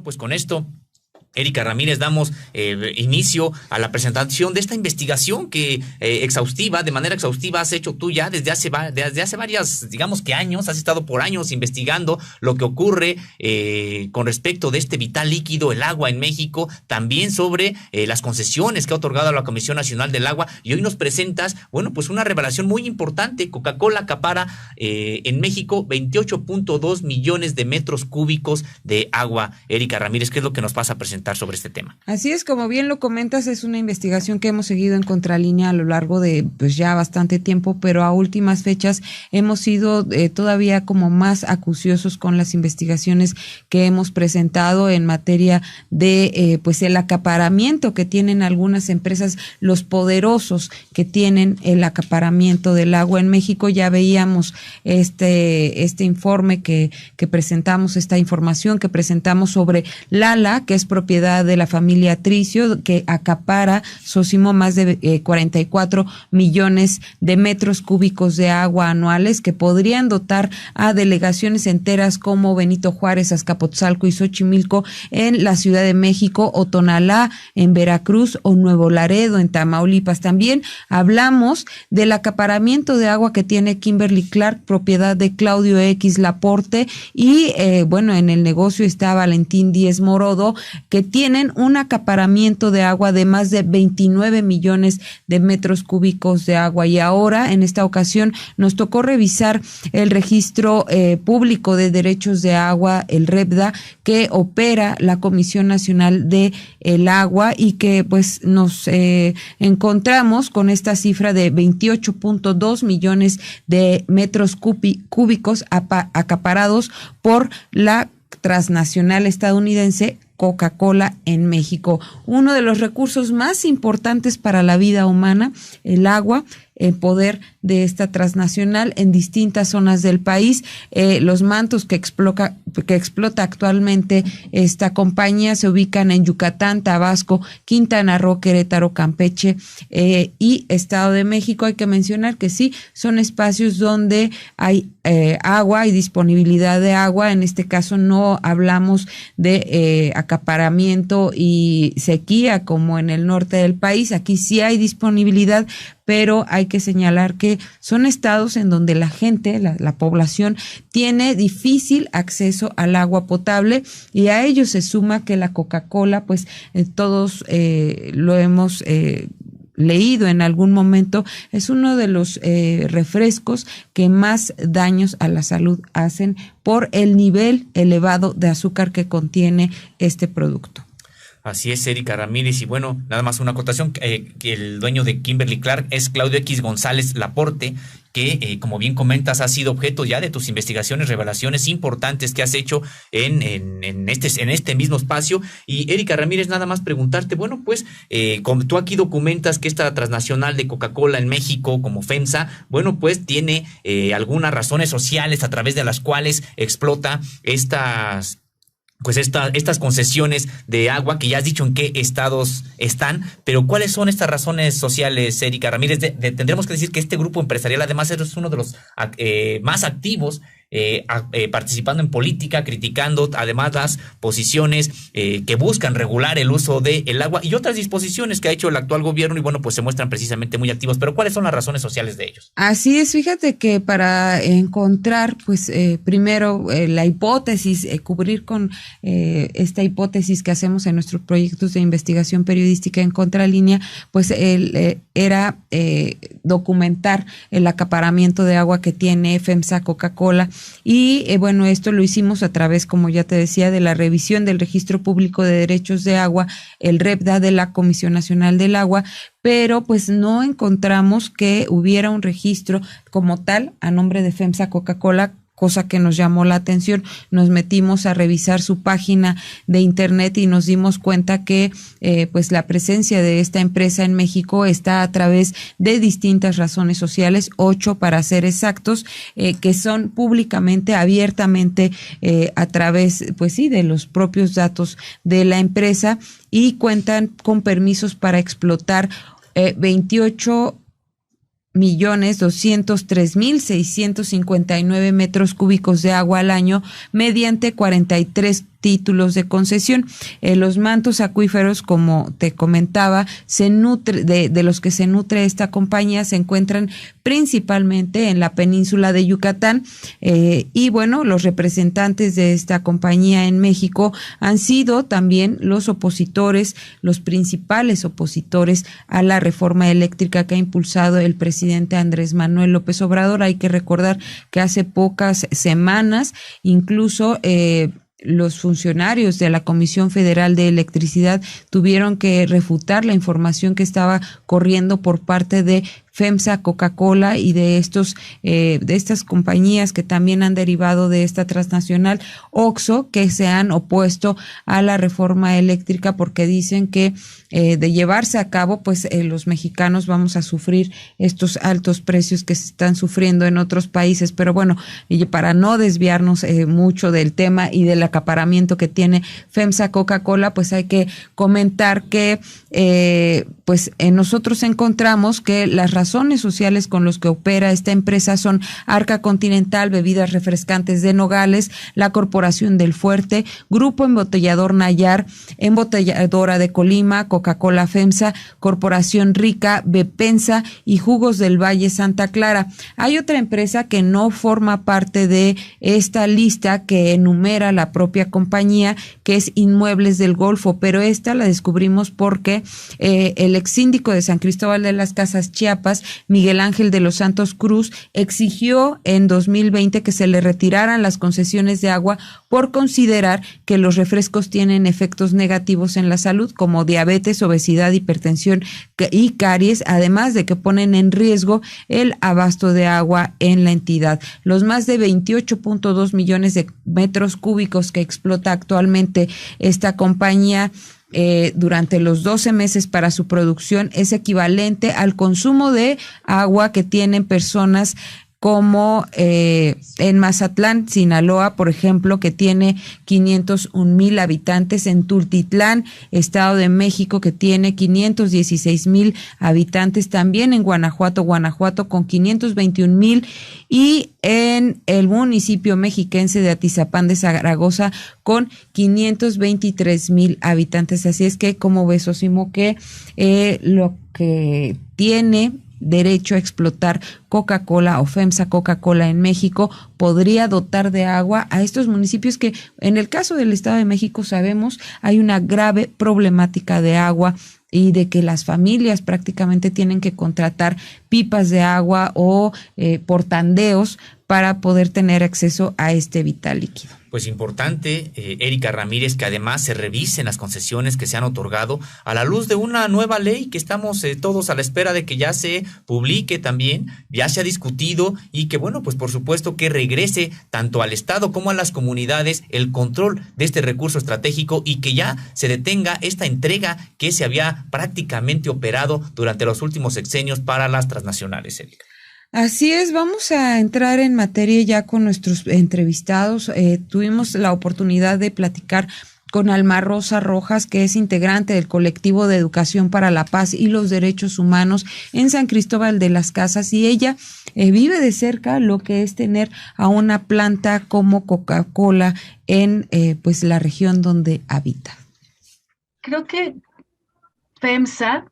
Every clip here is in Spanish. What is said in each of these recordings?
bueno, pues con esto, Erika Ramírez, damos inicio a la presentación de esta investigación que de manera exhaustiva has hecho tú ya desde hace varias, digamos que años. Has estado por años investigando lo que ocurre con respecto de este vital líquido, el agua en México, también sobre las concesiones que ha otorgado la Comisión Nacional del Agua, y hoy nos presentas, bueno, pues una revelación muy importante. Coca-Cola acapara en México 28.2 millones de metros cúbicos de agua. Erika Ramírez, ¿qué es lo que nos pasa a presentar sobre este tema? Así es, como bien lo comentas, es una investigación que hemos seguido en Contralínea a lo largo de pues ya bastante tiempo, pero a últimas fechas hemos sido todavía como más acuciosos con las investigaciones que hemos presentado en materia de pues el acaparamiento que tienen algunas empresas, los poderosos que tienen el acaparamiento del agua en México. Ya veíamos este informe que presentamos, esta información que presentamos sobre Lala, que es propiedad de la familia Tricio, que acapara, Sosimo, más de 44 millones de metros cúbicos de agua anuales que podrían dotar a delegaciones enteras como Benito Juárez, Azcapotzalco y Xochimilco en la Ciudad de México, o Tonalá en Veracruz, o Nuevo Laredo en Tamaulipas. También hablamos del acaparamiento de agua que tiene Kimberly Clark, propiedad de Claudio X Laporte, y bueno, en el negocio está Valentín Díez Morodo, que tienen un acaparamiento de agua de más de 29 millones de metros cúbicos de agua. Y ahora, en esta ocasión, nos tocó revisar el registro público de derechos de agua, el REPDA, que opera la Comisión Nacional de el Agua, y que pues nos encontramos con esta cifra de 28.2 millones de metros cúbicos acaparados por la transnacional estadounidense Coca-Cola en México. Uno de los recursos más importantes para la vida humana, el agua, el poder de esta transnacional en distintas zonas del país. Los mantos que explota actualmente esta compañía se ubican en Yucatán, Tabasco, Quintana Roo, Querétaro, Campeche y Estado de México. Hay que mencionar que sí, son espacios donde hay agua y disponibilidad de agua. En este caso no hablamos de acaparamiento y sequía como en el norte del país. Aquí sí hay disponibilidad, pero hay que señalar que son estados en donde la gente, la población, tiene difícil acceso al agua potable, y a ello se suma que la Coca-Cola, pues todos lo hemos leído en algún momento, es uno de los refrescos que más daños a la salud hacen por el nivel elevado de azúcar que contiene este producto. Así es, Erika Ramírez, y bueno, nada más una acotación, que el dueño de Kimberly Clark es Claudio X González Laporte, que como bien comentas ha sido objeto ya de tus investigaciones, revelaciones importantes que has hecho en este mismo espacio. Y Erika Ramírez, nada más preguntarte, bueno, pues como tú aquí documentas que esta transnacional de Coca-Cola en México, como FEMSA, bueno, pues tiene algunas razones sociales a través de las cuales explota estas concesiones de agua, que ya has dicho en qué estados están, pero ¿cuáles son estas razones sociales, Erika Ramírez? Tendremos que decir que este grupo empresarial además es uno de los más activos participando en política, criticando además las posiciones que buscan regular el uso del agua y otras disposiciones que ha hecho el actual gobierno, y bueno, pues se muestran precisamente muy activos. Pero ¿cuáles son las razones sociales de ellos? Así es, fíjate que para encontrar, pues primero la hipótesis, cubrir con esta hipótesis que hacemos en nuestros proyectos de investigación periodística en Contralínea, pues era documentar el acaparamiento de agua que tiene FEMSA Coca-Cola. Y bueno, esto lo hicimos a través, como ya te decía, de la revisión del Registro Público de Derechos de Agua, el REPDA de la Comisión Nacional del Agua, pero pues no encontramos que hubiera un registro como tal a nombre de FEMSA Coca-Cola, cosa que nos llamó la atención. Nos metimos a revisar su página de internet y nos dimos cuenta que pues la presencia de esta empresa en México está a través de distintas razones sociales, 8 para ser exactos, que son públicamente, abiertamente a través, pues sí, de los propios datos de la empresa, y cuentan con permisos para explotar 28.203.659 metros cúbicos de agua al año mediante 43 títulos de concesión. Los mantos acuíferos, como te comentaba, se nutre de los que se nutre esta compañía, se encuentran principalmente en la península de Yucatán, y bueno, los representantes de esta compañía en México han sido también los opositores, los principales opositores a la reforma eléctrica que ha impulsado el presidente Andrés Manuel López Obrador. Hay que recordar que hace pocas semanas, incluso los funcionarios de la Comisión Federal de Electricidad tuvieron que refutar la información que estaba corriendo por parte de FEMSA, Coca-Cola y de estas compañías que también han derivado de esta transnacional OXXO, que se han opuesto a la reforma eléctrica porque dicen que de llevarse a cabo, pues los mexicanos vamos a sufrir estos altos precios que se están sufriendo en otros países. Pero bueno, y para no desviarnos mucho del tema y del acaparamiento que tiene FEMSA Coca-Cola, pues hay que comentar que nosotros encontramos que las razones sociales con los que opera esta empresa son Arca Continental, Bebidas Refrescantes de Nogales, la Corporación del Fuerte, Grupo Embotellador Nayar, Embotelladora de Colima, Coca-Cola FEMSA, Corporación Rica, Bepensa y Jugos del Valle Santa Clara. Hay otra empresa que no forma parte de esta lista que enumera la propia compañía, que es Inmuebles del Golfo, pero esta la descubrimos porque el ex síndico de San Cristóbal de las Casas, Chiapas, Miguel Ángel de los Santos Cruz, exigió en 2020 que se le retiraran las concesiones de agua por considerar que los refrescos tienen efectos negativos en la salud, como diabetes, obesidad, hipertensión y caries, además de que ponen en riesgo el abasto de agua en la entidad. Los más de 28.2 millones de metros cúbicos que explota actualmente esta compañía durante los 12 meses para su producción es equivalente al consumo de agua que tienen personas como en Mazatlán, Sinaloa, por ejemplo, que tiene 501,000 habitantes, en Tultitlán, Estado de México, que tiene 516,000 habitantes, también en Guanajuato con 521,000, y en el municipio mexiquense de Atizapán de Zaragoza con 523,000 habitantes. Así es que, como ves, Osimo, que lo que tiene derecho a explotar Coca-Cola o FEMSA Coca-Cola en México podría dotar de agua a estos municipios que, en el caso del Estado de México, sabemos hay una grave problemática de agua y de que las familias prácticamente tienen que contratar pipas de agua o portandeos para poder tener acceso a este vital líquido. Pues importante, Erika Ramírez, que además se revisen las concesiones que se han otorgado a la luz de una nueva ley que estamos todos a la espera de que ya se publique también, ya se ha discutido y que, bueno, pues por supuesto que regrese tanto al Estado como a las comunidades el control de este recurso estratégico y que ya se detenga esta entrega que se había prácticamente operado durante los últimos sexenios para las transnacionales, Erika. Así es, vamos a entrar en materia ya con nuestros entrevistados. Tuvimos la oportunidad de platicar con Alma Rosa Rojas, que es integrante del colectivo de Educación para la Paz y los Derechos Humanos en San Cristóbal de las Casas, y ella vive de cerca lo que es tener a una planta como Coca-Cola en pues la región donde habita. Creo que FEMSA,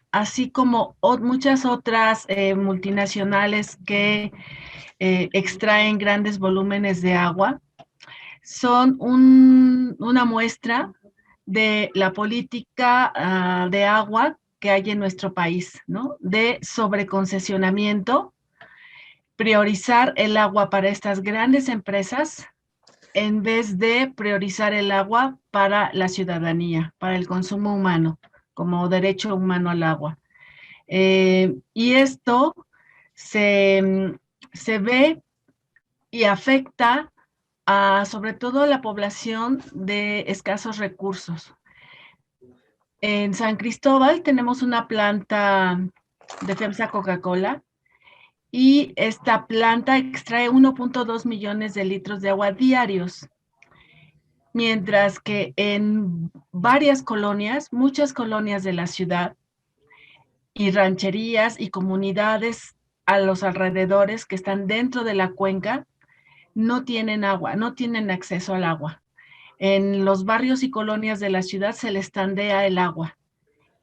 así como muchas otras multinacionales que extraen grandes volúmenes de agua, son una muestra de la política de agua que hay en nuestro país, ¿no? De sobreconcesionamiento, priorizar el agua para estas grandes empresas en vez de priorizar el agua para la ciudadanía, para el consumo humano, como derecho humano al agua. Y esto se ve y afecta sobre todo a la población de escasos recursos. En San Cristóbal tenemos una planta de FEMSA Coca-Cola y esta planta extrae 1.2 millones de litros de agua diarios, mientras que en varias colonias, muchas colonias de la ciudad y rancherías y comunidades a los alrededores que están dentro de la cuenca, no tienen agua, no tienen acceso al agua. En los barrios y colonias de la ciudad se les tandea el agua.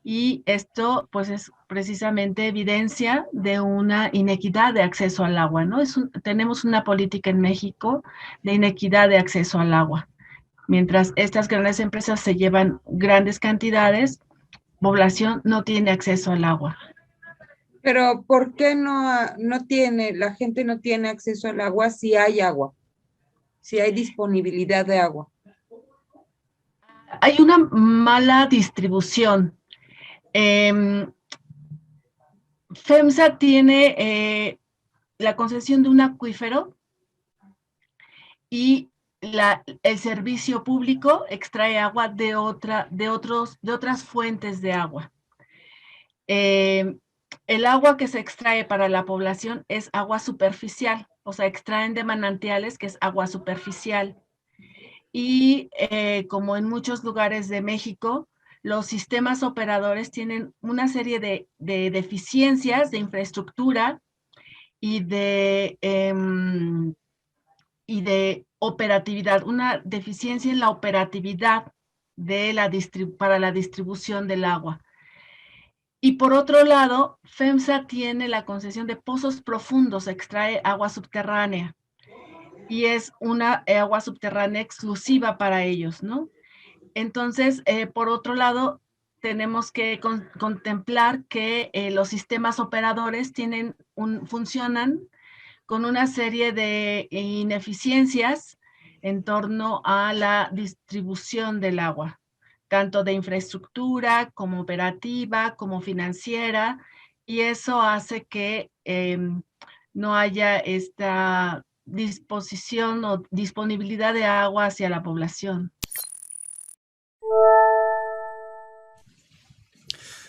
Y esto, pues, es precisamente evidencia de una inequidad de acceso al agua, ¿no? Tenemos una política en México de inequidad de acceso al agua. Mientras estas grandes empresas se llevan grandes cantidades, población no tiene acceso al agua. Pero ¿por qué la gente no tiene acceso al agua si hay agua? Si hay disponibilidad de agua. Hay una mala distribución. FEMSA tiene la concesión de un acuífero y el servicio público extrae agua de otras fuentes de agua. El agua que se extrae para la población es agua superficial, o sea, extraen de manantiales, que es agua superficial. Y como en muchos lugares de México, los sistemas operadores tienen una serie de deficiencias de infraestructura y de operatividad, una deficiencia en la operatividad para la distribución del agua. Y por otro lado, FEMSA tiene la concesión de pozos profundos, extrae agua subterránea y es una agua subterránea exclusiva para ellos, ¿no? Entonces, por otro lado, tenemos que contemplar que los sistemas operadores funcionan con una serie de ineficiencias en torno a la distribución del agua, tanto de infraestructura como operativa, como financiera, y eso hace que no haya esta disposición o disponibilidad de agua hacia la población.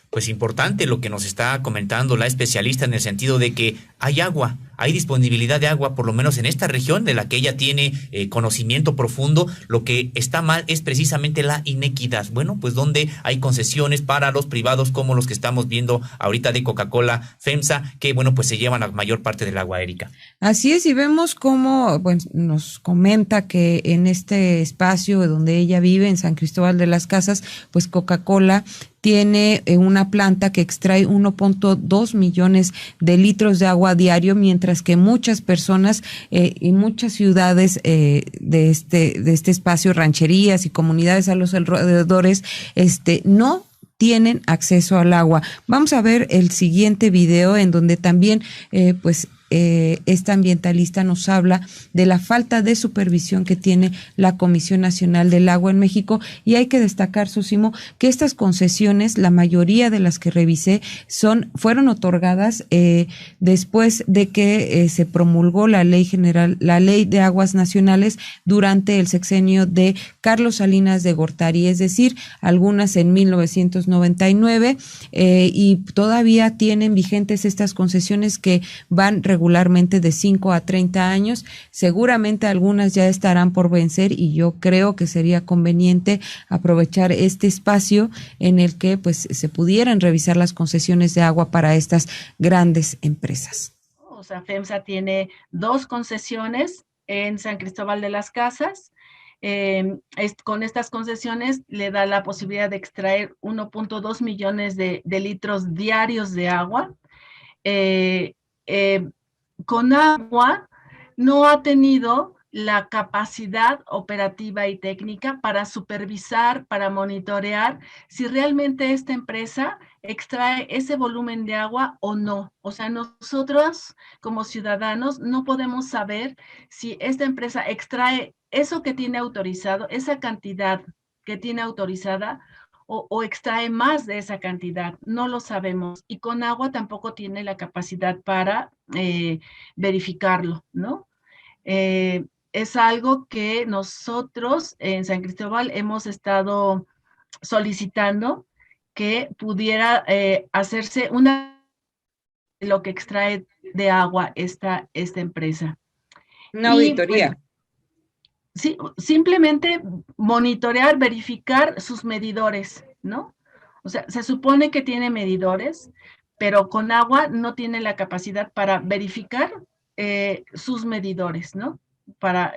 Pues importante lo que nos está comentando la especialista en el sentido de que hay agua, hay disponibilidad de agua, por lo menos en esta región de la que ella tiene conocimiento profundo. Lo que está mal es precisamente la inequidad. Bueno, pues donde hay concesiones para los privados como los que estamos viendo ahorita de Coca-Cola, FEMSA, que bueno, pues se llevan la mayor parte del agua, Erika. Así es, y vemos cómo nos comenta que en este espacio donde ella vive, en San Cristóbal de las Casas, pues Coca-Cola tiene una planta que extrae 1.2 millones de litros de agua diario, mientras que muchas personas y muchas ciudades de este espacio, rancherías y comunidades a los alrededores, no tienen acceso al agua. Vamos a ver el siguiente video en donde también esta ambientalista nos habla de la falta de supervisión que tiene la Comisión Nacional del Agua en México, y hay que destacar, Sosimo, que estas concesiones, la mayoría de las que revisé, fueron otorgadas después de que se promulgó la Ley de Aguas Nacionales durante el sexenio de Carlos Salinas de Gortari, es decir, algunas en 1999, y todavía tienen vigentes estas concesiones que van regularmente de 5 a 30 años. Seguramente algunas ya estarán por vencer, y yo creo que sería conveniente aprovechar este espacio en el que pues se pudieran revisar las concesiones de agua para estas grandes empresas. O sea, FEMSA tiene 2 concesiones en San Cristóbal de las Casas. Con estas concesiones le da la posibilidad de extraer 1.2 millones de litros diarios de agua. Con agua no ha tenido la capacidad operativa y técnica para supervisar, para monitorear si realmente esta empresa extrae ese volumen de agua o no. O sea, nosotros como ciudadanos no podemos saber si esta empresa extrae eso que tiene autorizado, esa cantidad que tiene autorizada, o extrae más de esa cantidad, no lo sabemos. Y con agua tampoco tiene la capacidad para verificarlo, ¿no? Es algo que nosotros en San Cristóbal hemos estado solicitando que pudiera hacerse lo que extrae de agua esta empresa. Una auditoría. Pues, sí, simplemente monitorear, verificar sus medidores, ¿no? O sea, se supone que tiene medidores, pero con agua no tiene la capacidad para verificar sus medidores, ¿no? para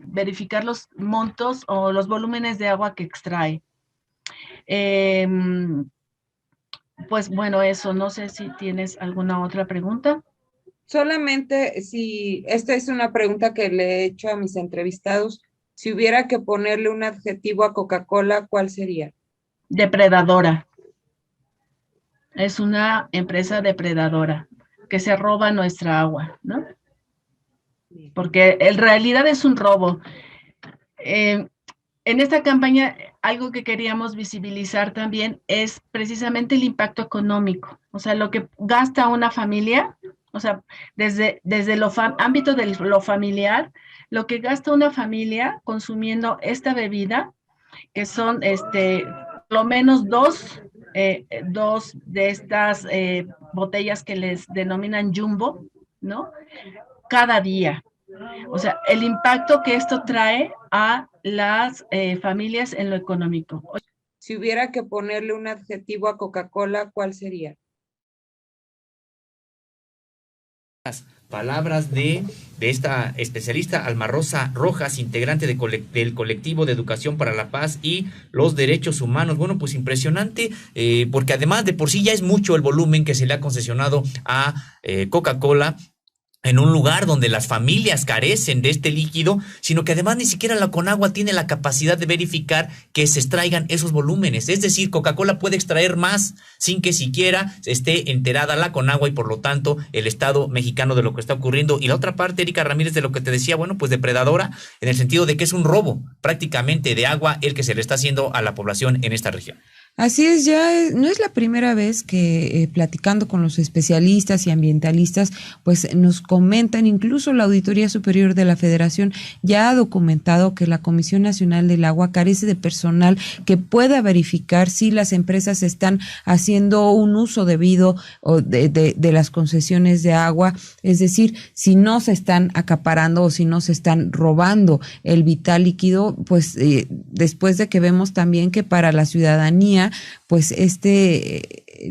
verificar los montos o los volúmenes de agua que extrae. Pues bueno, eso, no sé si tienes alguna otra pregunta. Solamente si, esta es una pregunta que le he hecho a mis entrevistados, si hubiera que ponerle un adjetivo a Coca-Cola, ¿cuál sería? Depredadora. Es una empresa depredadora que se roba nuestra agua, ¿no? Porque en realidad es un robo. En esta campaña, algo que queríamos visibilizar también es precisamente el impacto económico, o sea, lo que gasta una familia, o sea, desde el ámbito de lo familiar, lo que gasta una familia consumiendo esta bebida, que son por lo menos dos de estas botellas que les denominan jumbo, ¿no? Cada día. O sea, el impacto que esto trae a las familias en lo económico. Si hubiera que ponerle un adjetivo a Coca-Cola, ¿cuál sería? Palabras de esta especialista Alma Rosa Rojas, integrante del colectivo de Educación para la Paz y los Derechos Humanos. Bueno, pues impresionante, porque además de por sí ya es mucho el volumen que se le ha concesionado a Coca-Cola en un lugar donde las familias carecen de este líquido, sino que además ni siquiera la Conagua tiene la capacidad de verificar que se extraigan esos volúmenes. Es decir, Coca-Cola puede extraer más sin que siquiera esté enterada la Conagua y por lo tanto el Estado mexicano de lo que está ocurriendo. Y la otra parte, Erika Ramírez, de lo que te decía, bueno, pues depredadora, en el sentido de que es un robo prácticamente de agua el que se le está haciendo a la población en esta región. Así es, no es la primera vez que platicando con los especialistas y ambientalistas, pues nos comentan, incluso la Auditoría Superior de la Federación ya ha documentado que la Comisión Nacional del Agua carece de personal que pueda verificar si las empresas están haciendo un uso debido de las concesiones de agua, es decir, si no se están acaparando o si no se están robando el vital líquido, pues después de que vemos también que para la ciudadanía pues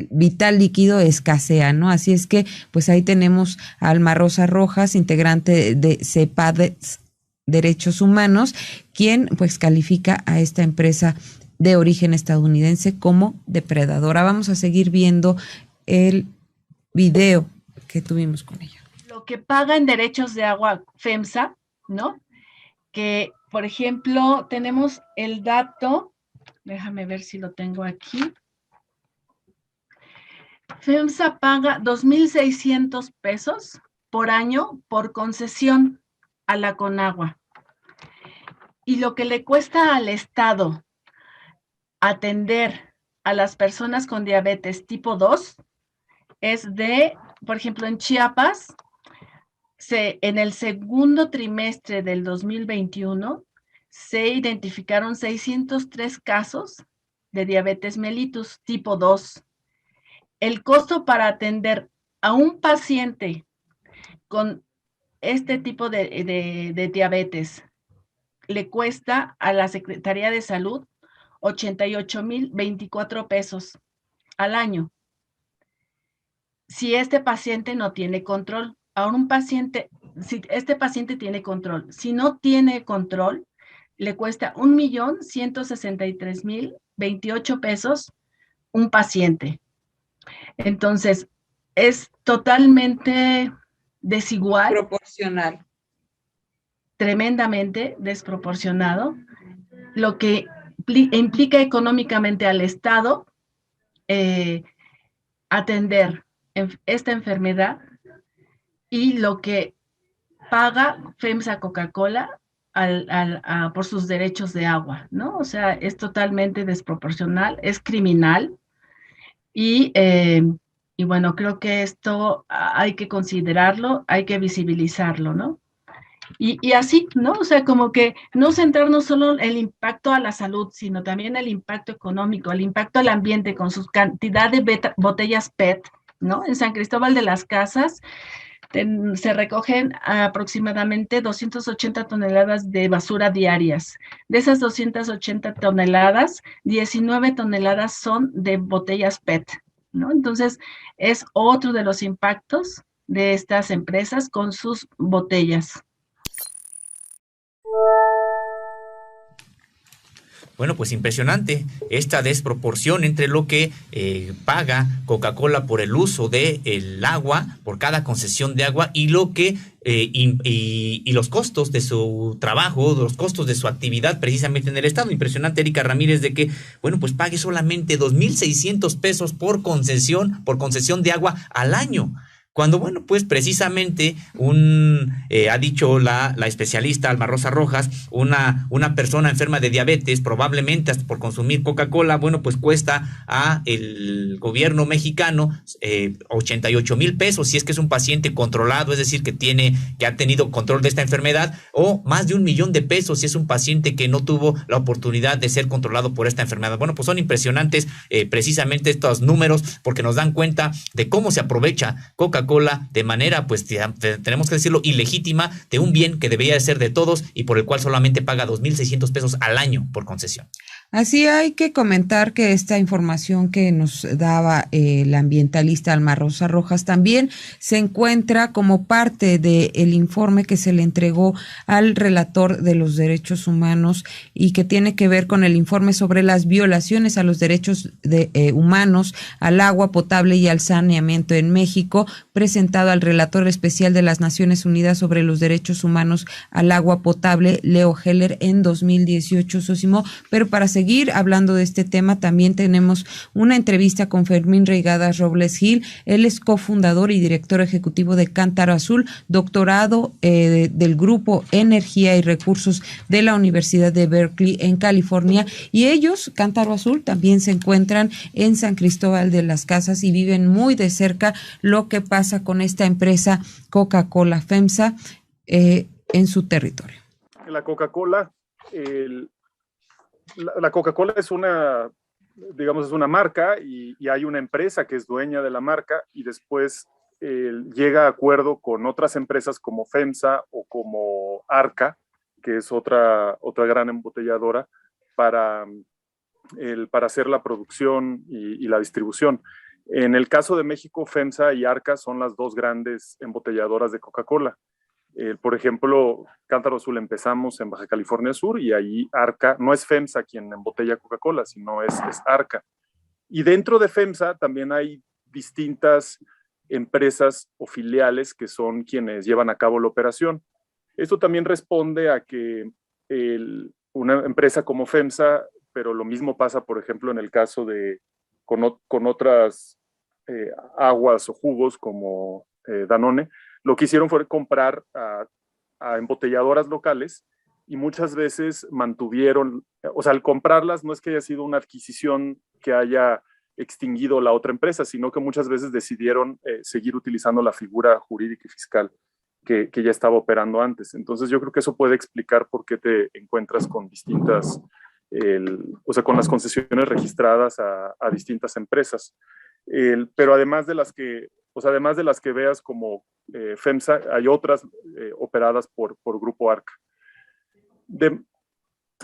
vital líquido escasea, ¿no? Así es que pues ahí tenemos a Alma Rosa Rojas, integrante de CEPAD Derechos Humanos, quien pues califica a esta empresa de origen estadounidense como depredadora. Vamos a seguir viendo el video que tuvimos con ella. Lo que paga en derechos de agua FEMSA, ¿no? Que, por ejemplo, tenemos el dato. Déjame ver si lo tengo aquí. FEMSA paga 2,600 pesos por año por concesión a la Conagua. Y lo que le cuesta al Estado atender a las personas con diabetes tipo 2 es por ejemplo, en Chiapas, en el segundo trimestre del 2021, se identificaron 603 casos de diabetes mellitus tipo 2. El costo para atender a un paciente con este tipo de diabetes le cuesta a la Secretaría de Salud 88,024 pesos al año. Si este paciente no tiene control, si este paciente tiene control, si no tiene control, le cuesta 1,163,028 pesos un paciente. Entonces, es totalmente desigual. Proporcional. Tremendamente desproporcionado, lo que implica económicamente al Estado atender esta enfermedad y lo que paga FEMSA Coca-Cola por sus derechos de agua, ¿no? O sea, es totalmente desproporcional, es criminal y bueno, creo que esto hay que considerarlo, hay que visibilizarlo, ¿no? Y así, ¿no? O sea, como que no centrarnos solo en el impacto a la salud, sino también el impacto económico, el impacto al ambiente con su cantidad de botellas PET, ¿no? En San Cristóbal de las Casas se recogen aproximadamente 280 toneladas de basura diarias. De esas 280 toneladas, 19 toneladas son de botellas PET, ¿no? Entonces, es otro de los impactos de estas empresas con sus botellas. Bueno, pues impresionante esta desproporción entre lo que paga Coca-Cola por el uso del agua, por cada concesión de agua, y lo que y los costos de su trabajo, los costos de su actividad precisamente en el Estado. Impresionante, Erika Ramírez, de que, bueno, pues pague solamente 2,600 pesos por concesión de agua al año. Cuando, bueno, pues precisamente ha dicho la especialista Alma Rosa Rojas, una persona enferma de diabetes, probablemente hasta por consumir Coca-Cola, bueno, pues cuesta a el gobierno mexicano 88,000 pesos, si es que es un paciente controlado, es decir, que ha tenido control de esta enfermedad, o más de 1,000,000 de pesos si es un paciente que no tuvo la oportunidad de ser controlado por esta enfermedad. Bueno, pues son impresionantes precisamente estos números, porque nos dan cuenta de cómo se aprovecha Coca-Cola de manera, pues tenemos que decirlo, ilegítima, de un bien que debería de ser de todos y por el cual solamente paga 2,600 pesos al año por concesión. Así hay que comentar que esta información que nos daba la ambientalista Alma Rosa Rojas también se encuentra como parte del informe que se le entregó al relator de los derechos humanos y que tiene que ver con el informe sobre las violaciones a los derechos humanos, al agua potable y al saneamiento en México, presentado al relator especial de las Naciones Unidas sobre los derechos humanos al agua potable, Leo Heller, en 2018, Sosimo. Pero para seguir hablando de este tema, también tenemos una entrevista con Fermín Reigadas Robles Gil. Él es cofundador y director ejecutivo de Cántaro Azul, doctorado del Grupo Energía y Recursos de la Universidad de Berkeley en California. Y ellos, Cántaro Azul, también se encuentran en San Cristóbal de las Casas y viven muy de cerca lo que pasa con esta empresa Coca-Cola FEMSA en su territorio. La Coca-Cola, la Coca-Cola es una, digamos, es una marca y hay una empresa que es dueña de la marca y después llega a acuerdo con otras empresas como FEMSA o como Arca, que es otra gran embotelladora, para hacer la producción y la distribución. En el caso de México, FEMSA y Arca son las dos grandes embotelladoras de Coca-Cola. Por ejemplo, Cántaro Azul empezamos en Baja California Sur y ahí Arca, no es FEMSA quien embotella Coca-Cola, sino es Arca. Y dentro de FEMSA también hay distintas empresas o filiales que son quienes llevan a cabo la operación. Esto también responde a que una empresa como FEMSA, pero lo mismo pasa, por ejemplo, en el caso de con otras aguas o jugos como Danone, lo que hicieron fue comprar a embotelladoras locales y muchas veces mantuvieron, o sea, al comprarlas no es que haya sido una adquisición que haya extinguido la otra empresa, sino que muchas veces decidieron seguir utilizando la figura jurídica y fiscal que ya estaba operando antes. Entonces yo creo que eso puede explicar por qué te encuentras con distintas, o sea, con las concesiones registradas a distintas empresas. Pero además de las que veas como FEMSA, hay otras operadas por Grupo Arca.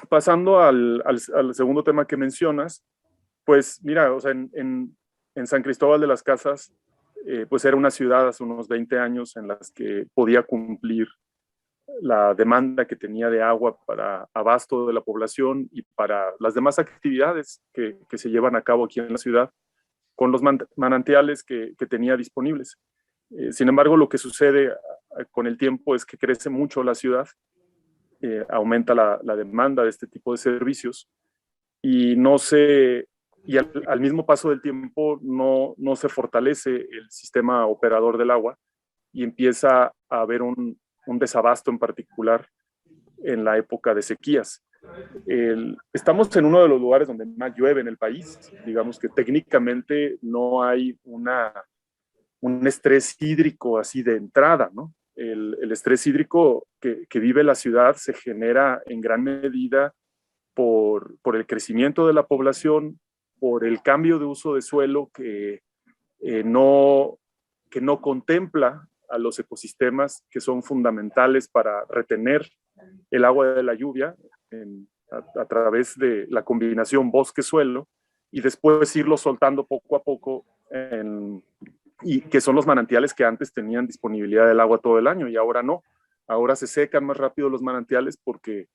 Pasando al segundo tema que mencionas, pues mira, o sea, en San Cristóbal de las Casas, pues era una ciudad hace unos 20 años en las que podía cumplir la demanda que tenía de agua para abasto de la población y para las demás actividades que se llevan a cabo aquí en la ciudad, con los manantiales que tenía disponibles. Sin embargo, lo que sucede con el tiempo es que crece mucho la ciudad, aumenta la demanda de este tipo de servicios y al mismo paso del tiempo no se fortalece el sistema operador del agua y empieza a haber un desabasto en particular en la época de sequías. Estamos en uno de los lugares donde más llueve en el país. Digamos que técnicamente no hay un estrés hídrico así de entrada, ¿no? El estrés hídrico que vive la ciudad se genera en gran medida por el crecimiento de la población, por el cambio de uso de suelo que no contempla a los ecosistemas que son fundamentales para retener el agua de la lluvia a través de la combinación bosque-suelo y después irlo soltando poco a poco y que son los manantiales que antes tenían disponibilidad del agua todo el año y ahora no. ahora se secan más rápido los manantiales porque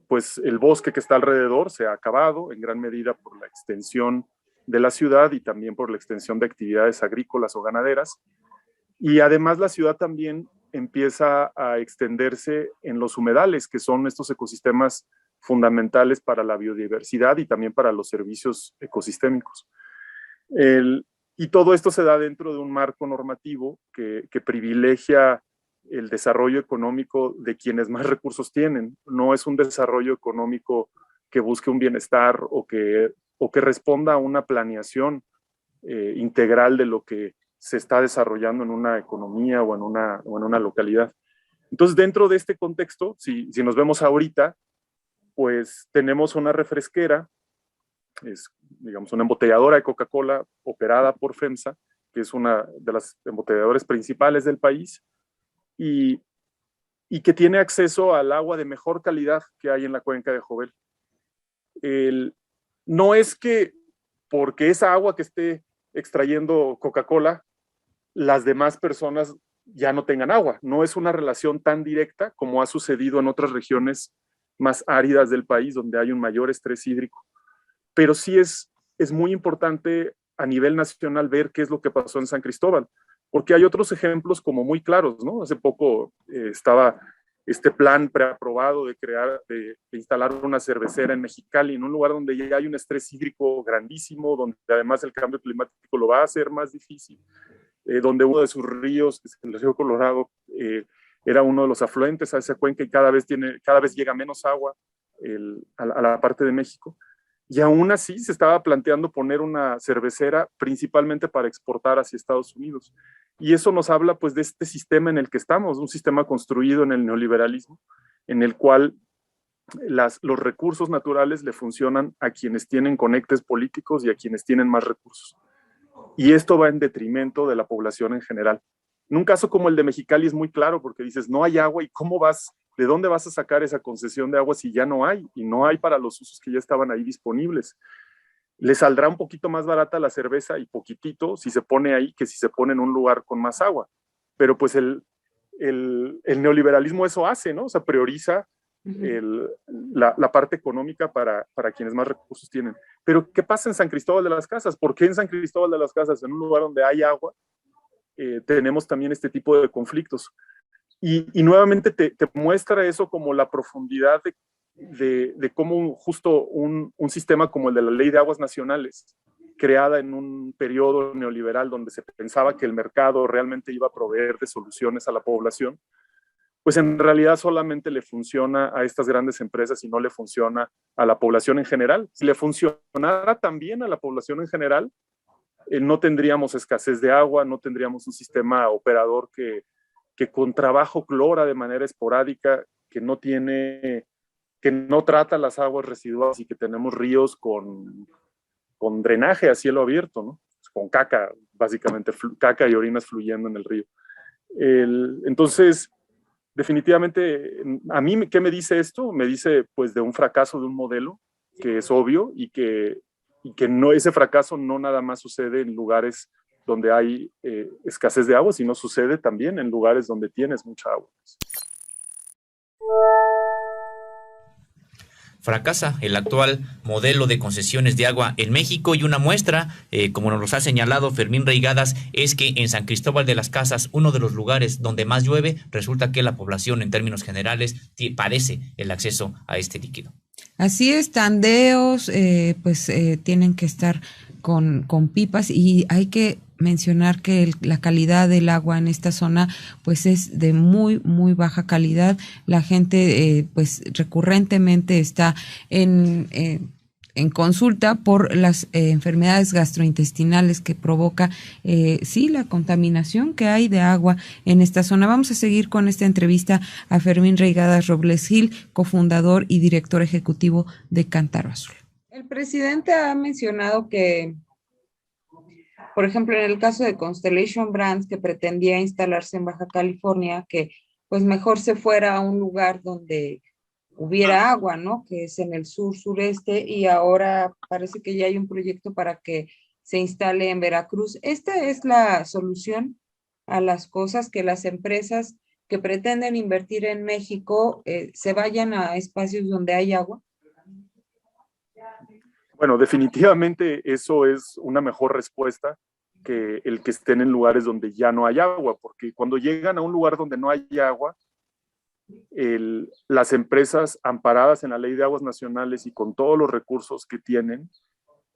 pues el bosque que está alrededor se ha acabado en gran medida por la extensión de la ciudad y también por la extensión de actividades agrícolas o ganaderas. Y además la ciudad también empieza a extenderse en los humedales, que son estos ecosistemas fundamentales para la biodiversidad y también para los servicios ecosistémicos. Y todo esto se da dentro de un marco normativo que privilegia el desarrollo económico de quienes más recursos tienen. No es un desarrollo económico que busque un bienestar o que responda a una planeación integral de lo que se está desarrollando en una economía o en una localidad. Entonces, dentro de este contexto, si nos vemos ahorita, pues tenemos una refresquera, es, digamos, una embotelladora de Coca-Cola operada por FEMSA, que es una de las embotelladoras principales del país, y que tiene acceso al agua de mejor calidad que hay en la cuenca de Jovel. No es que porque esa agua que esté extrayendo Coca-Cola, las demás personas ya no tengan agua. No es una relación tan directa como ha sucedido en otras regiones más áridas del país, donde hay un mayor estrés hídrico. Pero sí es muy importante a nivel nacional ver qué es lo que pasó en San Cristóbal, porque hay otros ejemplos como muy claros, ¿no? Hace poco estaba este plan preaprobado de instalar una cervecera en Mexicali, en un lugar donde ya hay un estrés hídrico grandísimo, donde además el cambio climático lo va a hacer más difícil, donde uno de sus ríos, el río Colorado, era uno de los afluentes a esa cuenca y cada vez llega menos agua a la parte de México. Y aún así se estaba planteando poner una cervecera principalmente para exportar hacia Estados Unidos. Y eso nos habla pues de este sistema en el que estamos, un sistema construido en el neoliberalismo, en el cual los recursos naturales le funcionan a quienes tienen conectes políticos y a quienes tienen más recursos. Y esto va en detrimento de la población en general. En un caso como el de Mexicali es muy claro porque dices, no hay agua y ¿de dónde vas a sacar esa concesión de agua si ya no hay? Y no hay para los usos que ya estaban ahí disponibles. Le saldrá un poquito más barata la cerveza y poquitito si se pone ahí que si se pone en un lugar con más agua. Pero pues el neoliberalismo eso hace, ¿no? O sea, prioriza la parte económica para quienes más recursos tienen. Pero ¿qué pasa en San Cristóbal de las Casas? ¿Por qué en San Cristóbal de las Casas, en un lugar donde hay agua, tenemos también este tipo de conflictos? Y nuevamente te muestra eso como la profundidad de cómo justo un sistema como el de la Ley de Aguas Nacionales, creada en un periodo neoliberal donde se pensaba que el mercado realmente iba a proveer de soluciones a la población, pues en realidad solamente le funciona a estas grandes empresas y no le funciona a la población en general. Si le funcionara también a la población en general, no tendríamos escasez de agua, no tendríamos un sistema operador que con trabajo clora de manera esporádica, que no trata las aguas residuales y que tenemos ríos con drenaje a cielo abierto, ¿no? Con caca, básicamente, caca y orinas fluyendo en el río. Entonces, definitivamente, a mí, ¿qué me dice esto? Me dice, pues, de un fracaso de un modelo que es obvio y que ese fracaso no nada más sucede en lugares donde hay escasez de agua, sino sucede también en lugares donde tienes mucha agua. Fracasa el actual modelo de concesiones de agua en México y una muestra, como nos lo ha señalado Fermín Reigadas, es que en San Cristóbal de las Casas, uno de los lugares donde más llueve, resulta que la población en términos generales padece el acceso a este líquido. Así es, tandeos, tienen que estar con pipas y hay que mencionar que la calidad del agua en esta zona pues es de muy muy baja calidad. La gente pues recurrentemente está en consulta por las enfermedades gastrointestinales que provoca la contaminación que hay de agua en esta zona. Vamos a seguir con esta entrevista a Fermín Reigadas Robles Gil, cofundador y director ejecutivo de Cántaro Azul. El presidente ha mencionado que, por ejemplo, en el caso de Constellation Brands, que pretendía instalarse en Baja California, que pues mejor se fuera a un lugar donde hubiera agua, ¿no? Que es en el sur-sureste, y ahora parece que ya hay un proyecto para que se instale en Veracruz. ¿Esta es la solución a las cosas, que las empresas que pretenden invertir en México se vayan a espacios donde hay agua? Bueno, definitivamente eso es una mejor respuesta que el que estén en lugares donde ya no hay agua, porque cuando llegan a un lugar donde no hay agua, las empresas amparadas en la Ley de Aguas Nacionales y con todos los recursos que tienen,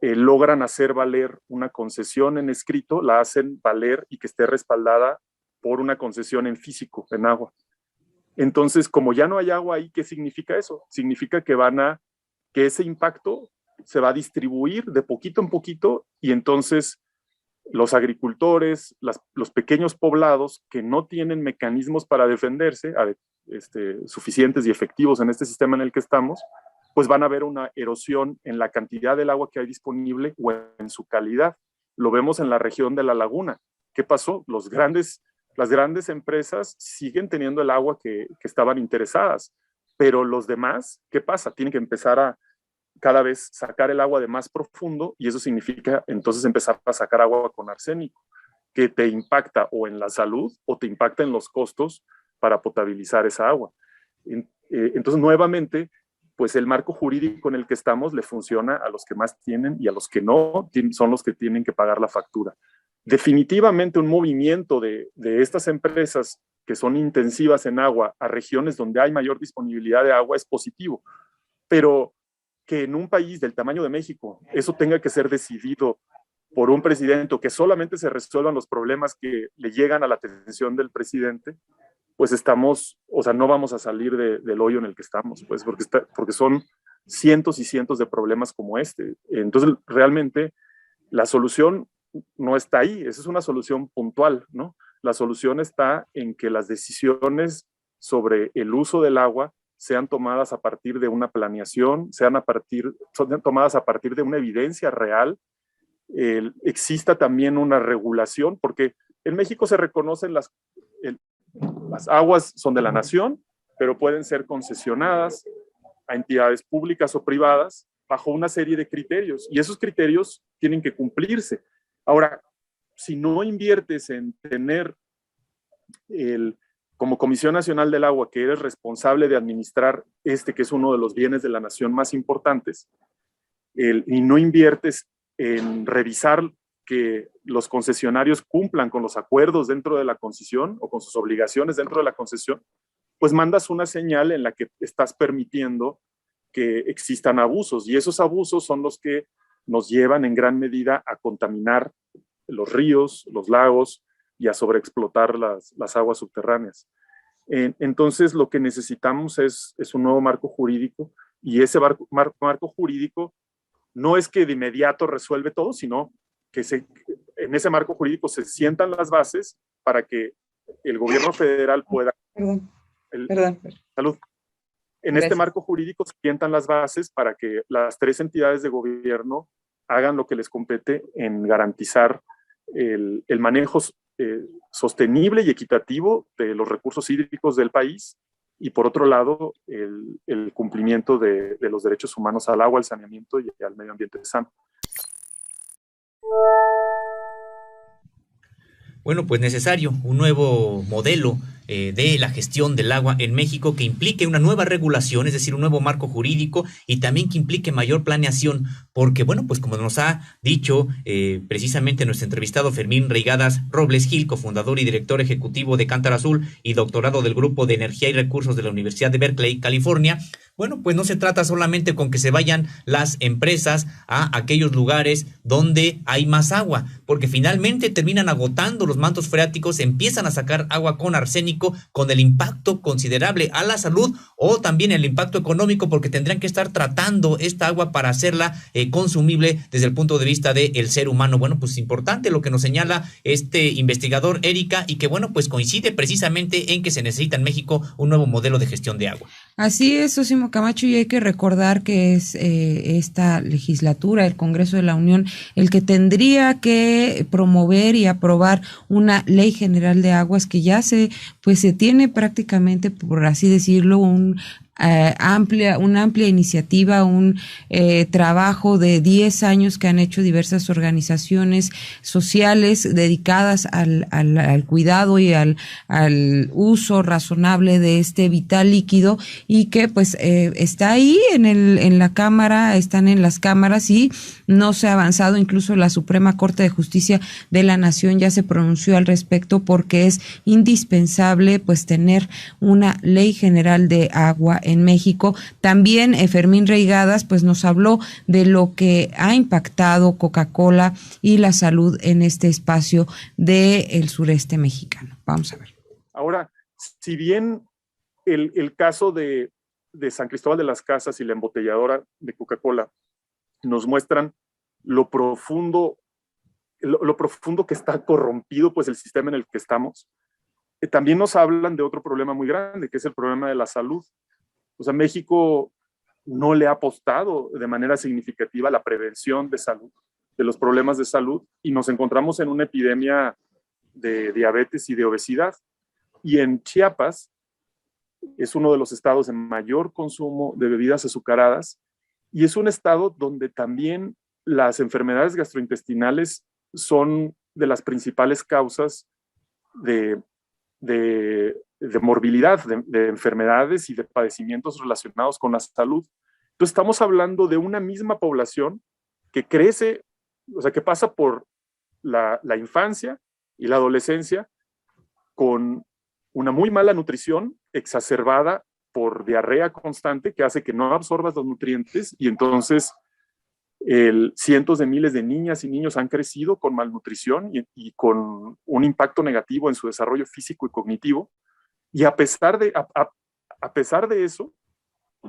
logran hacer valer una concesión en escrito, la hacen valer y que esté respaldada por una concesión en físico, en agua. Entonces, como ya no hay agua ahí, ¿qué significa eso? Significa que ese impacto se va a distribuir de poquito en poquito y entonces los agricultores, los pequeños poblados que no tienen mecanismos para defenderse suficientes y efectivos en este sistema en el que estamos, pues van a ver una erosión en la cantidad del agua que hay disponible o en su calidad. Lo vemos en la región de la laguna. ¿Qué pasó? Las grandes empresas siguen teniendo el agua que estaban interesadas, pero los demás, ¿qué pasa? Tienen que empezar a cada vez sacar el agua de más profundo y eso significa entonces empezar a sacar agua con arsénico, que te impacta o en la salud o te impacta en los costos para potabilizar esa agua. Entonces, nuevamente, pues el marco jurídico en el que estamos le funciona a los que más tienen y a los que no son los que tienen que pagar la factura. Definitivamente un movimiento de estas empresas que son intensivas en agua a regiones donde hay mayor disponibilidad de agua es positivo, pero que en un país del tamaño de México eso tenga que ser decidido por un presidente o que solamente se resuelvan los problemas que le llegan a la atención del presidente, pues no vamos a salir del hoyo en el que estamos, pues porque son cientos y cientos de problemas como este. Entonces, realmente la solución no está ahí, esa es una solución puntual, ¿no? La solución está en que las decisiones sobre el uso del agua sean tomadas a partir de una planeación, sean tomadas a partir de una evidencia real, exista también una regulación, porque en México se reconocen las aguas son de la nación, pero pueden ser concesionadas a entidades públicas o privadas bajo una serie de criterios, y esos criterios tienen que cumplirse. Ahora, si no inviertes en tener como Comisión Nacional del Agua, que eres responsable de administrar que es uno de los bienes de la nación más importantes, y no inviertes en revisar que los concesionarios cumplan con los acuerdos dentro de la concesión o con sus obligaciones dentro de la concesión, pues mandas una señal en la que estás permitiendo que existan abusos, y esos abusos son los que nos llevan en gran medida a contaminar los ríos, los lagos, y a sobreexplotar las aguas subterráneas. Entonces, lo que necesitamos es un nuevo marco jurídico, y ese marco jurídico no es que de inmediato resuelve todo, sino que en ese marco jurídico se sientan las bases para que el gobierno federal pueda... Perdón. Salud. En Gracias. este marco jurídico se sientan las bases para que las 3 entidades de gobierno hagan lo que les compete en garantizar el manejo sostenible y equitativo de los recursos hídricos del país, y por otro lado el cumplimiento de los derechos humanos al agua, al saneamiento y al medio ambiente sano. Bueno, pues necesario un nuevo modelo de la gestión del agua en México que implique una nueva regulación, es decir, un nuevo marco jurídico, y también que implique mayor planeación, porque bueno, pues como nos ha dicho precisamente nuestro entrevistado Fermín Reigadas Robles Gil, cofundador y director ejecutivo de Cántaro Azul y doctorado del Grupo de Energía y Recursos de la Universidad de Berkeley, California, bueno, pues no se trata solamente con que se vayan las empresas a aquellos lugares donde hay más agua, porque finalmente terminan agotando los mantos freáticos, empiezan a sacar agua con arsénico, con el impacto considerable a la salud o también el impacto económico, porque tendrían que estar tratando esta agua para hacerla consumible desde el punto de vista del ser humano. Bueno, pues importante lo que nos señala este investigador, Erika, y que bueno, pues coincide precisamente en que se necesita en México un nuevo modelo de gestión de agua. Así es, Sosimo Camacho, y hay que recordar que es esta legislatura, el Congreso de la Unión, el que tendría que promover y aprobar una ley general de aguas que ya se tiene prácticamente, por así decirlo, un una amplia iniciativa, un trabajo de 10 años que han hecho diversas organizaciones sociales dedicadas al cuidado y al uso razonable de este vital líquido, y que pues está ahí en la Cámara, están en las cámaras y no se ha avanzado. Incluso la Suprema Corte de Justicia de la Nación ya se pronunció al respecto, porque es indispensable pues tener una ley general de agua en México. También Fermín Reigadas pues nos habló de lo que ha impactado Coca-Cola y la salud en este espacio del sureste mexicano. Vamos a ver. Ahora, si bien el caso de San Cristóbal de las Casas y la embotelladora de Coca-Cola nos muestran lo profundo que está corrompido pues el sistema en el que estamos, también nos hablan de otro problema muy grande, que es el problema de la salud. O sea, México no le ha apostado de manera significativa a la prevención de salud, de los problemas de salud, y nos encontramos en una epidemia de diabetes y de obesidad. Y en Chiapas es uno de los estados en mayor consumo de bebidas azucaradas, y es un estado donde también las enfermedades gastrointestinales son de las principales causas de morbilidad, de enfermedades y de padecimientos relacionados con la salud. Entonces estamos hablando de una misma población que crece, o sea, que pasa por la infancia y la adolescencia con una muy mala nutrición exacerbada por diarrea constante que hace que no absorbas los nutrientes, y entonces cientos de miles de niñas y niños han crecido con malnutrición y con un impacto negativo en su desarrollo físico y cognitivo. Y a pesar de eso,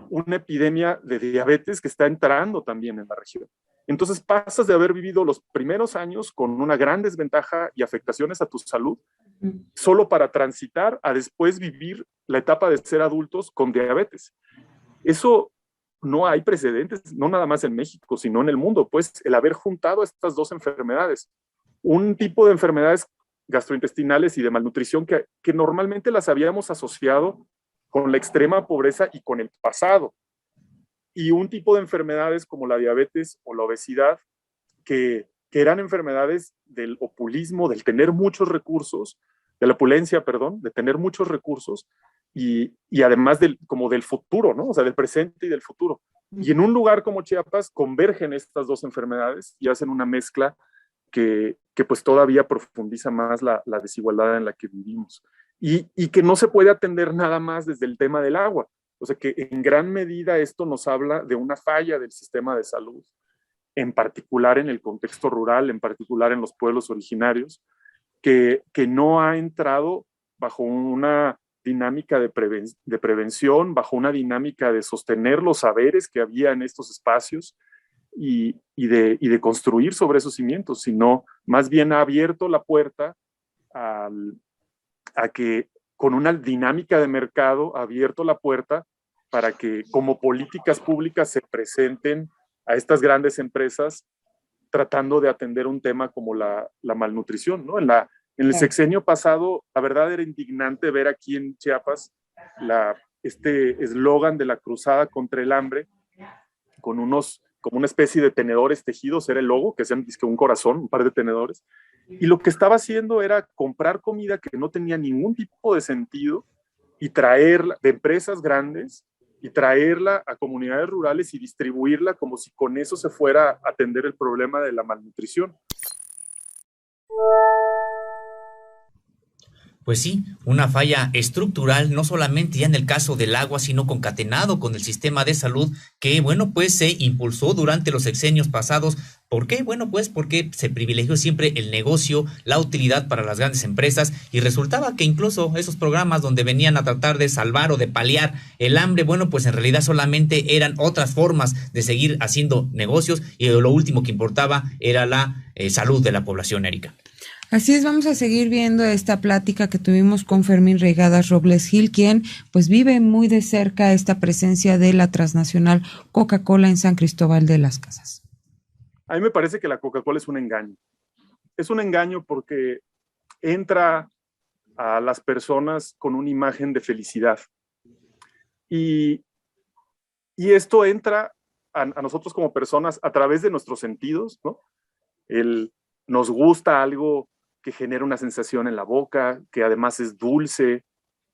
una epidemia de diabetes que está entrando también en la región. Entonces pasas de haber vivido los primeros años con una gran desventaja y afectaciones a tu salud, solo para transitar a después vivir la etapa de ser adultos con diabetes. Eso no hay precedentes, no nada más en México, sino en el mundo, pues el haber juntado estas dos enfermedades, un tipo de enfermedades gastrointestinales y de malnutrición que normalmente las habíamos asociado con la extrema pobreza y con el pasado, y un tipo de enfermedades como la diabetes o la obesidad que eran enfermedades del opulismo, del tener muchos recursos, de la opulencia, perdón, de tener muchos recursos, y además como del futuro, ¿no? O sea, del presente y del futuro. Y en un lugar como Chiapas convergen estas dos enfermedades y hacen una mezcla que pues todavía profundiza más la desigualdad en la que vivimos. Y que no se puede atender nada más desde el tema del agua. O sea, que en gran medida esto nos habla de una falla del sistema de salud, en particular en el contexto rural, en particular en los pueblos originarios, que no ha entrado bajo una dinámica de prevención, bajo una dinámica de sostener los saberes que había en estos espacios y de construir sobre esos cimientos, sino más bien ha abierto la puerta a que con una dinámica de mercado ha abierto la puerta para que como políticas públicas se presenten a estas grandes empresas tratando de atender un tema como la malnutrición, ¿no? En el sexenio pasado, la verdad era indignante ver aquí en Chiapas este eslogan de la cruzada contra el hambre con como una especie de tenedores tejidos, era el logo, que sean un corazón, un par de tenedores, y lo que estaba haciendo era comprar comida que no tenía ningún tipo de sentido y traerla de empresas grandes y traerla a comunidades rurales y distribuirla como si con eso se fuera a atender el problema de la malnutrición. Pues sí, una falla estructural, no solamente ya en el caso del agua, sino concatenado con el sistema de salud que, bueno, pues se impulsó durante los sexenios pasados. ¿Por qué? Bueno, pues porque se privilegió siempre el negocio, la utilidad para las grandes empresas, y resultaba que incluso esos programas donde venían a tratar de salvar o de paliar el hambre, bueno, pues en realidad solamente eran otras formas de seguir haciendo negocios, y lo último que importaba era la salud de la población, Erika. Así es, vamos a seguir viendo esta plática que tuvimos con Fermín Reigadas Robles Gil, quien pues vive muy de cerca esta presencia de la transnacional Coca-Cola en San Cristóbal de las Casas. A mí me parece que la Coca-Cola es un engaño. Es un engaño porque entra a las personas con una imagen de felicidad. Y Y esto entra a nosotros como personas a través de nuestros sentidos, ¿no? Nos gusta algo que genera una sensación en la boca, que además es dulce,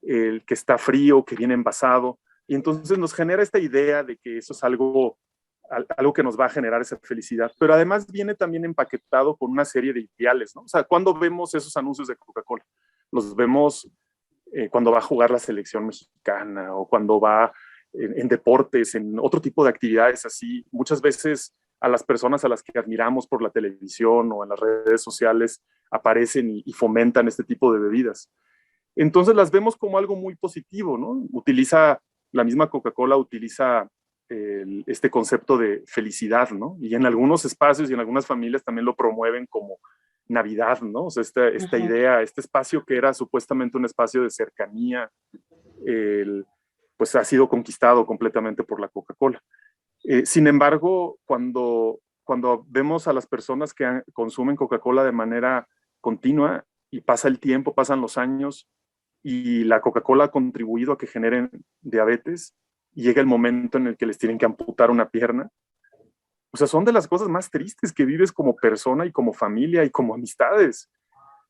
que está frío, que viene envasado, y entonces nos genera esta idea de que eso es algo que nos va a generar esa felicidad, pero además viene también empaquetado con una serie de ideales, ¿no? O sea, ¿cuándo vemos esos anuncios de Coca-Cola? Los vemos cuando va a jugar la selección mexicana o cuando va en deportes, en otro tipo de actividades así. Muchas veces a las personas a las que admiramos por la televisión o en las redes sociales aparecen y fomentan este tipo de bebidas. Entonces las vemos como algo muy positivo, ¿no? La misma Coca-Cola utiliza este concepto de felicidad, ¿no? Y en algunos espacios y en algunas familias también lo promueven como Navidad, ¿no? O sea, esta idea, este espacio que era supuestamente un espacio de cercanía, pues ha sido conquistado completamente por la Coca-Cola. Sin embargo, cuando vemos a las personas que consumen Coca-Cola de manera continua y pasa el tiempo, pasan los años y la Coca-Cola ha contribuido a que generen diabetes y llega el momento en el que les tienen que amputar una pierna. O sea, son de las cosas más tristes que vives como persona y como familia y como amistades.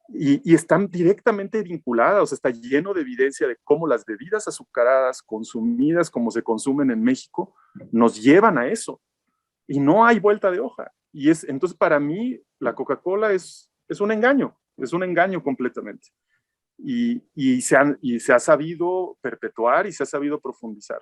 Y están directamente vinculadas, o sea, está lleno de evidencia de cómo las bebidas azucaradas consumidas como se consumen en México nos llevan a eso. Y no hay vuelta de hoja. Entonces, para mí, la Coca-Cola es un engaño completamente. Y se ha sabido perpetuar y se ha sabido profundizar.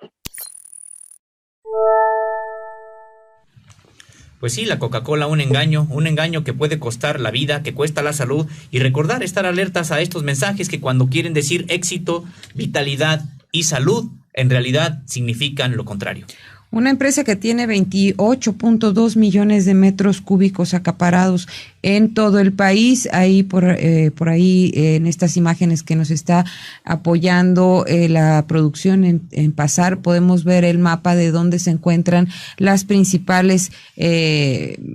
Pues sí, la Coca-Cola, un engaño que puede costar la vida, que cuesta la salud, y recordar estar alertas a estos mensajes que cuando quieren decir éxito, vitalidad y salud, en realidad significan lo contrario. Una empresa que tiene 28.2 millones de metros cúbicos acaparados en todo el país. Ahí por ahí en estas imágenes que nos está apoyando la producción en pasar, podemos ver el mapa de dónde se encuentran las principales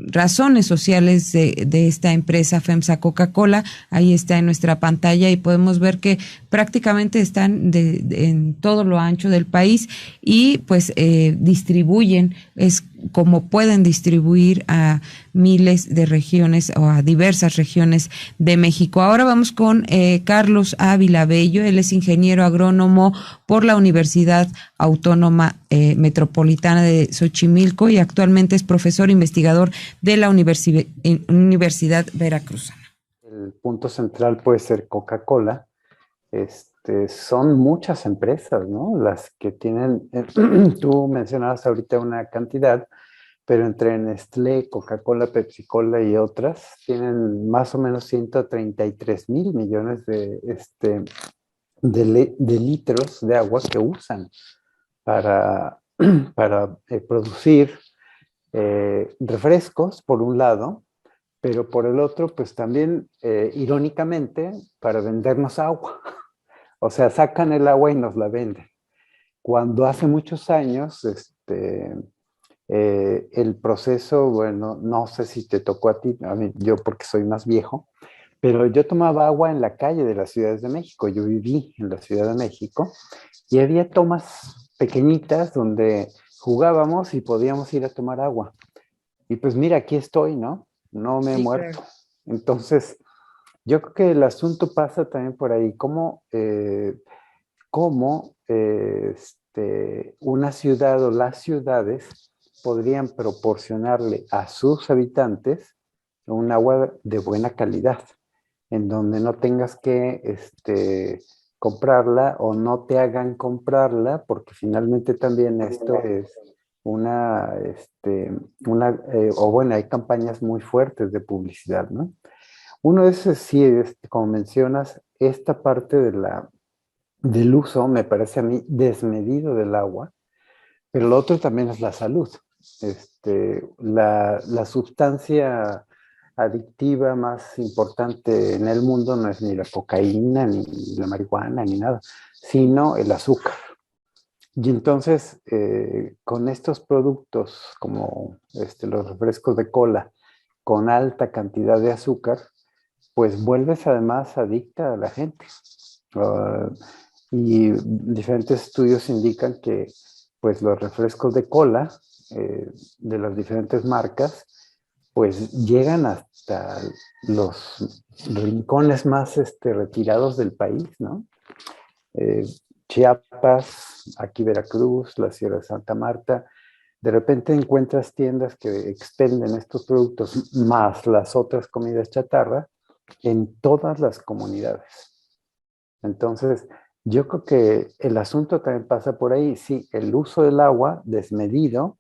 razones sociales de esta empresa FEMSA Coca-Cola. Ahí está en nuestra pantalla y podemos ver que prácticamente están en todo lo ancho del país y pues distribuyen, es como pueden distribuir a miles de regiones o a diversas regiones de México. Ahora vamos con Carlos Ávila Bello. Él es ingeniero agrónomo por la Universidad Autónoma Metropolitana de Xochimilco y actualmente es profesor investigador de la Universidad Veracruzana. El punto central puede ser Coca-Cola. Son muchas empresas, ¿no? Las que tienen, tú mencionabas ahorita una cantidad, pero entre Nestlé, Coca-Cola, Pepsi-Cola y otras, tienen más o menos 133 mil millones de litros de agua que usan para producir refrescos, por un lado, pero por el otro, pues también, irónicamente, para vendernos agua. O sea, sacan el agua y nos la venden. Cuando hace muchos años, el proceso, bueno, no sé si te tocó a ti, a mí, yo porque soy más viejo, pero yo tomaba agua en la calle de las ciudades de México. Yo viví en la Ciudad de México y había tomas pequeñitas donde jugábamos y podíamos ir a tomar agua. Y pues mira, aquí estoy, ¿no? No me he muerto. Claro. Entonces, yo creo que el asunto pasa también por ahí, cómo una ciudad o las ciudades podrían proporcionarle a sus habitantes un agua de buena calidad, en donde no tengas que comprarla o no te hagan comprarla, porque finalmente también esto es hay campañas muy fuertes de publicidad, ¿no? Uno de esos sí es, como mencionas, esta parte del uso, me parece a mí, desmedido del agua, pero lo otro también es la salud. La sustancia adictiva más importante en el mundo no es ni la cocaína, ni la marihuana, ni nada, sino el azúcar. Y entonces, con estos productos como los refrescos de cola con alta cantidad de azúcar, pues vuelves además adicta a la gente. Y diferentes estudios indican que pues los refrescos de cola de las diferentes marcas, pues llegan hasta los rincones más retirados del país, ¿no? Chiapas, aquí Veracruz, la Sierra de Santa Marta. De repente encuentras tiendas que expenden estos productos más las otras comidas chatarra en todas las comunidades. Entonces, yo creo que el asunto también pasa por ahí. Sí, el uso del agua desmedido,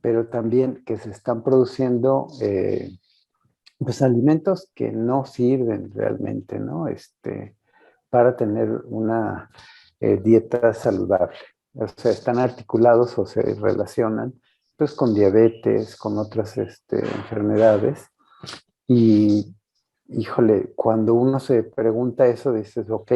pero también que se están produciendo pues alimentos que no sirven realmente, ¿no? Para tener una dieta saludable. O sea, están articulados o se relacionan pues con diabetes, con otras enfermedades. Y, híjole, cuando uno se pregunta eso, dices, ok,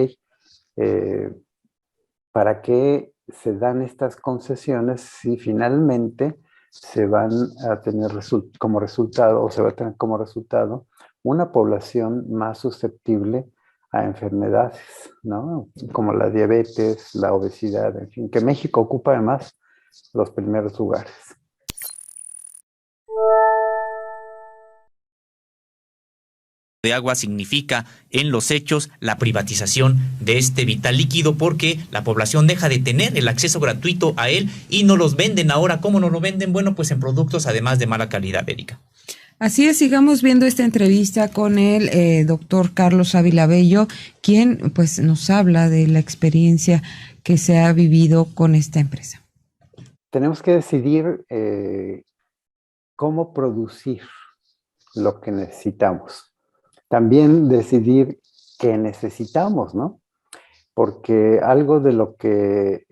¿para qué se dan estas concesiones si finalmente se van a tener como resultado, o se va a tener como resultado, una población más susceptible a enfermedades, ¿no? Como la diabetes, la obesidad, en fin, que México ocupa además los primeros lugares. De agua significa en los hechos la privatización de este vital líquido, porque la población deja de tener el acceso gratuito a él y no los venden ahora. ¿Cómo no lo venden? Bueno, pues en productos además de mala calidad, Erika. Así es, sigamos viendo esta entrevista con el doctor Carlos Ávila Bello, quien pues nos habla de la experiencia que se ha vivido con esta empresa. Tenemos que decidir cómo producir lo que necesitamos. También decidir qué necesitamos, ¿no? Porque algo de lo que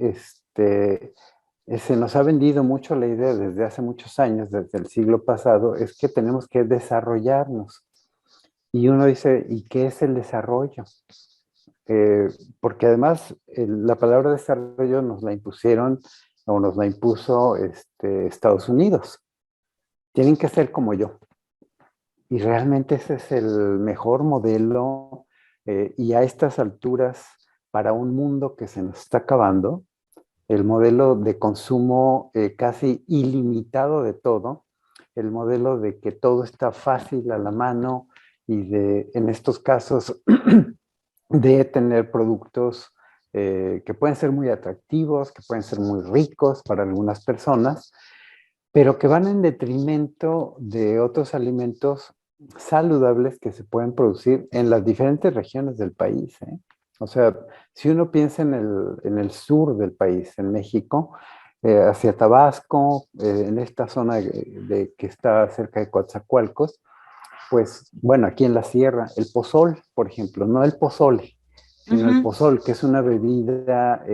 se nos ha vendido mucho la idea desde hace muchos años, desde el siglo pasado, es que tenemos que desarrollarnos. Y uno dice, ¿y qué es el desarrollo? Porque además la palabra desarrollo nos la impusieron o nos la impuso Estados Unidos. Tienen que ser como yo. Y realmente ese es el mejor modelo y a estas alturas, para un mundo que se nos está acabando, el modelo de consumo casi ilimitado de todo, el modelo de que todo está fácil a la mano y en estos casos, de tener productos que pueden ser muy atractivos, que pueden ser muy ricos para algunas personas, pero que van en detrimento de otros alimentos saludables que se pueden producir en las diferentes regiones del país, ¿eh? O sea, si uno piensa en el sur del país, en México, hacia Tabasco, en esta zona que está cerca de Coatzacoalcos, pues, bueno, aquí en la sierra, el pozol, por ejemplo, no el pozole, sino el pozol, que es una bebida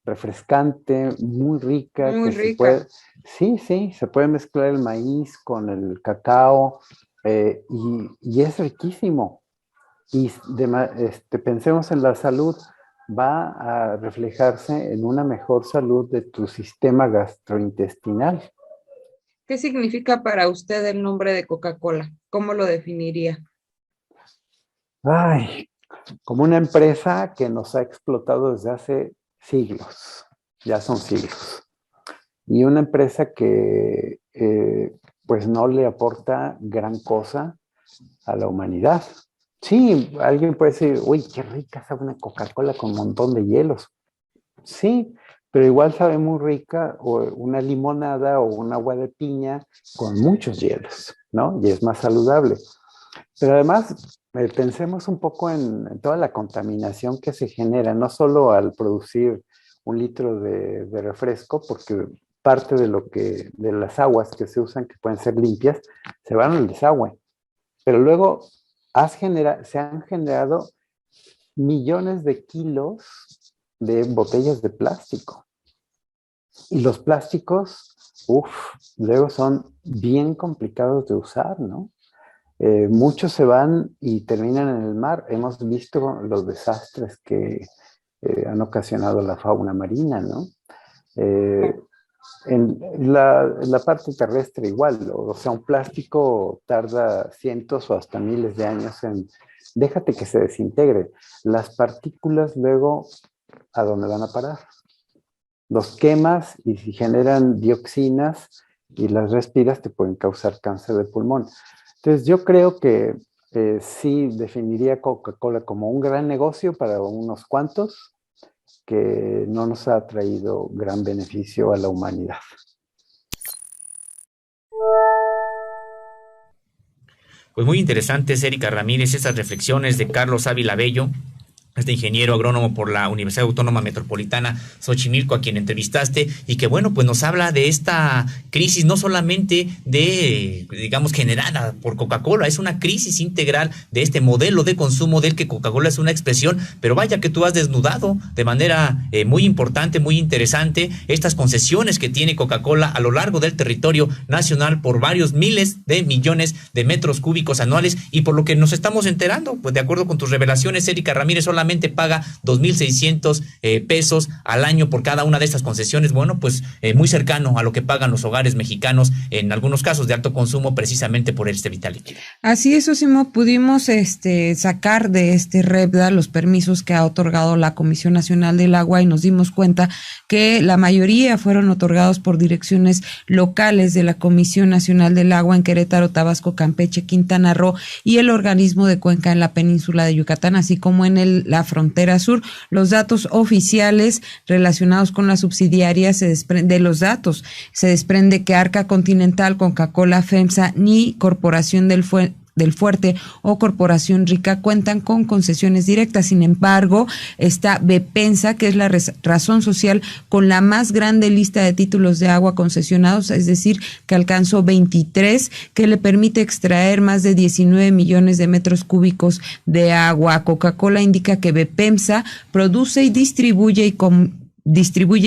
refrescante, muy rica, Muy que se rica. puede, sí, se puede mezclar el maíz con el cacao y es riquísimo. Y pensemos en la salud, va a reflejarse en una mejor salud de tu sistema gastrointestinal. ¿Qué significa para usted el nombre de Coca-Cola? ¿Cómo lo definiría? Ay, como una empresa que nos ha explotado desde hace siglos, ya son siglos. Y una empresa que pues no le aporta gran cosa a la humanidad. Sí, alguien puede decir, uy, qué rica sabe una Coca-Cola con un montón de hielos. Sí, pero igual sabe muy rica o una limonada o un agua de piña con muchos hielos, ¿no? Y es más saludable. Pero además, pensemos un poco en toda la contaminación que se genera, no solo al producir un litro de refresco, porque parte de las aguas que se usan, que pueden ser limpias, se van al desagüe. Pero luego se han generado millones de kilos de botellas de plástico. Y los plásticos, luego son bien complicados de usar, ¿no? Muchos se van y terminan en el mar. Hemos visto los desastres que han ocasionado la fauna marina, ¿no? En la parte terrestre igual, o sea, un plástico tarda cientos o hasta miles de años déjate que se desintegre. Las partículas luego, ¿a dónde van a parar? los quemas y si generan dioxinas y las respiras te pueden causar cáncer de pulmón. Entonces yo creo que sí definiría Coca-Cola como un gran negocio para unos cuantos que no nos ha traído gran beneficio a la humanidad. Pues muy interesantes, Erika Ramírez, estas reflexiones de Carlos Ávila Bello, este ingeniero agrónomo por la Universidad Autónoma Metropolitana Xochimilco, a quien entrevistaste, y que bueno, pues nos habla de esta crisis no solamente de, digamos, generada por Coca-Cola, es una crisis integral de este modelo de consumo del que Coca-Cola es una expresión, pero vaya que tú has desnudado de manera muy importante, muy interesante, estas concesiones que tiene Coca-Cola a lo largo del territorio nacional por varios miles de millones de metros cúbicos anuales, y por lo que nos estamos enterando, pues de acuerdo con tus revelaciones, Erika Ramírez, solamente paga 2,600 pesos al año por cada una de estas concesiones. Bueno, pues muy cercano a lo que pagan los hogares mexicanos, en algunos casos de alto consumo, precisamente por este vital líquido. Así es, Osimo, pudimos sacar de este REPDA los permisos que ha otorgado la Comisión Nacional del Agua y nos dimos cuenta que la mayoría fueron otorgados por direcciones locales de la Comisión Nacional del Agua en Querétaro, Tabasco, Campeche, Quintana Roo y el organismo de Cuenca en la península de Yucatán, así como en la frontera sur. Los datos oficiales relacionados con las subsidiarias se desprende que Arca Continental, Coca-Cola, FEMSA, ni Corporación del Fuerte o Corporación Rica cuentan con concesiones directas. Sin embargo, está Bepensa, que es la razón social con la más grande lista de títulos de agua concesionados, es decir, que alcanzó 23, que le permite extraer más de 19 millones de metros cúbicos de agua. Coca-Cola indica que Bepensa produce y distribuye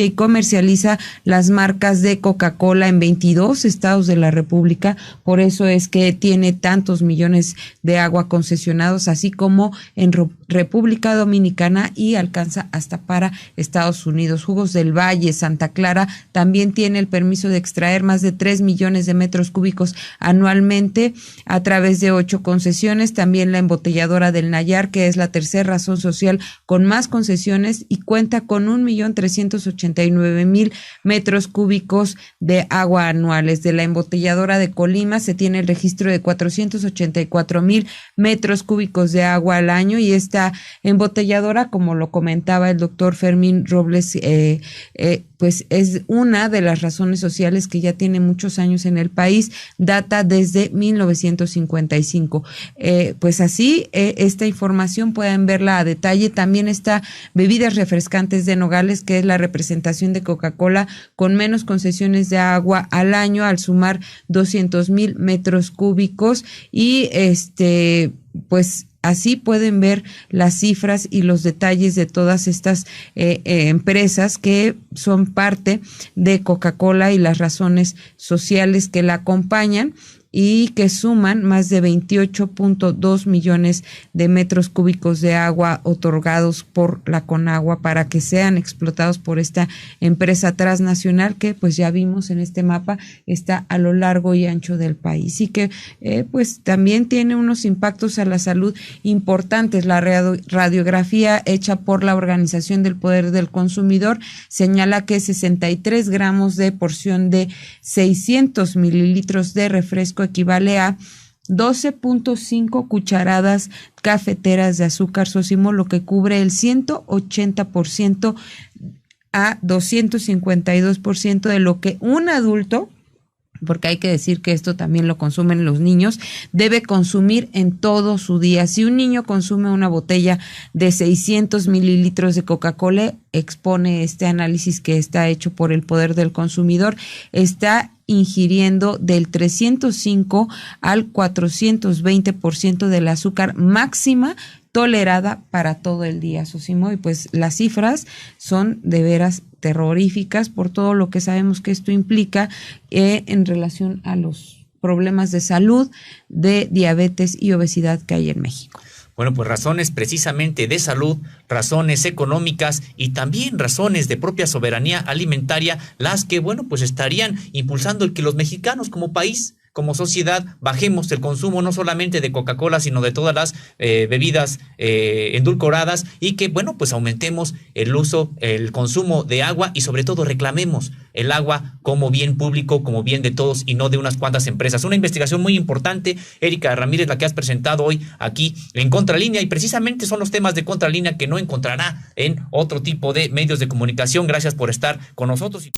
y comercializa las marcas de Coca-Cola en 22 estados de la República, por eso es que tiene tantos millones de agua concesionados, así como en República Dominicana y alcanza hasta para Estados Unidos. Jugos del Valle, Santa Clara, también tiene el permiso de extraer más de 3 millones de metros cúbicos anualmente a través de 8 concesiones. También la embotelladora del Nayar, que es la tercera razón social con más concesiones y cuenta con 1,389,000 metros cúbicos de agua anuales. De la embotelladora de Colima se tiene el registro de 484,000 metros cúbicos de agua al año, y esta embotelladora, como lo comentaba el doctor Fermín Robles, pues es una de las razones sociales que ya tiene muchos años en el país, data desde 1955. Pues así, esta información pueden verla a detalle. También está bebidas refrescantes de Nogales, que es la representación de Coca-Cola con menos concesiones de agua al año, al sumar 200,000 metros cúbicos, y pues así pueden ver las cifras y los detalles de todas estas empresas que son parte de Coca-Cola y las razones sociales que la acompañan, y que suman más de 28.2 millones de metros cúbicos de agua otorgados por la Conagua para que sean explotados por esta empresa transnacional que pues ya vimos en este mapa está a lo largo y ancho del país, y que pues también tiene unos impactos a la salud importantes. La radiografía hecha por la Organización del Poder del Consumidor señala que 63 gramos de porción de 600 mililitros de refresco equivale a 12.5 cucharadas cafeteras de azúcar, Sosimo, lo que cubre el 180% a 252% de lo que un adulto, porque hay que decir que esto también lo consumen los niños, debe consumir en todo su día. Si un niño consume una botella de 600 mililitros de Coca-Cola, expone este análisis que está hecho por el Poder del Consumidor, está ingiriendo del 305 al 420% del azúcar máxima tolerada para todo el día, Sosimo, y pues las cifras son de veras terroríficas por todo lo que sabemos que esto implica en relación a los problemas de salud, de diabetes y obesidad que hay en México. Bueno, pues razones precisamente de salud, razones económicas y también razones de propia soberanía alimentaria, las que, bueno, pues estarían impulsando el que los mexicanos como país como sociedad bajemos el consumo no solamente de Coca-Cola, sino de todas las bebidas endulcoradas, y que, bueno, pues aumentemos el uso, el consumo de agua, y sobre todo reclamemos el agua como bien público, como bien de todos y no de unas cuantas empresas. Una investigación muy importante, Erika Ramírez, la que has presentado hoy aquí en Contralínea, y precisamente son los temas de Contralínea que no encontrará en otro tipo de medios de comunicación. Gracias por estar con nosotros.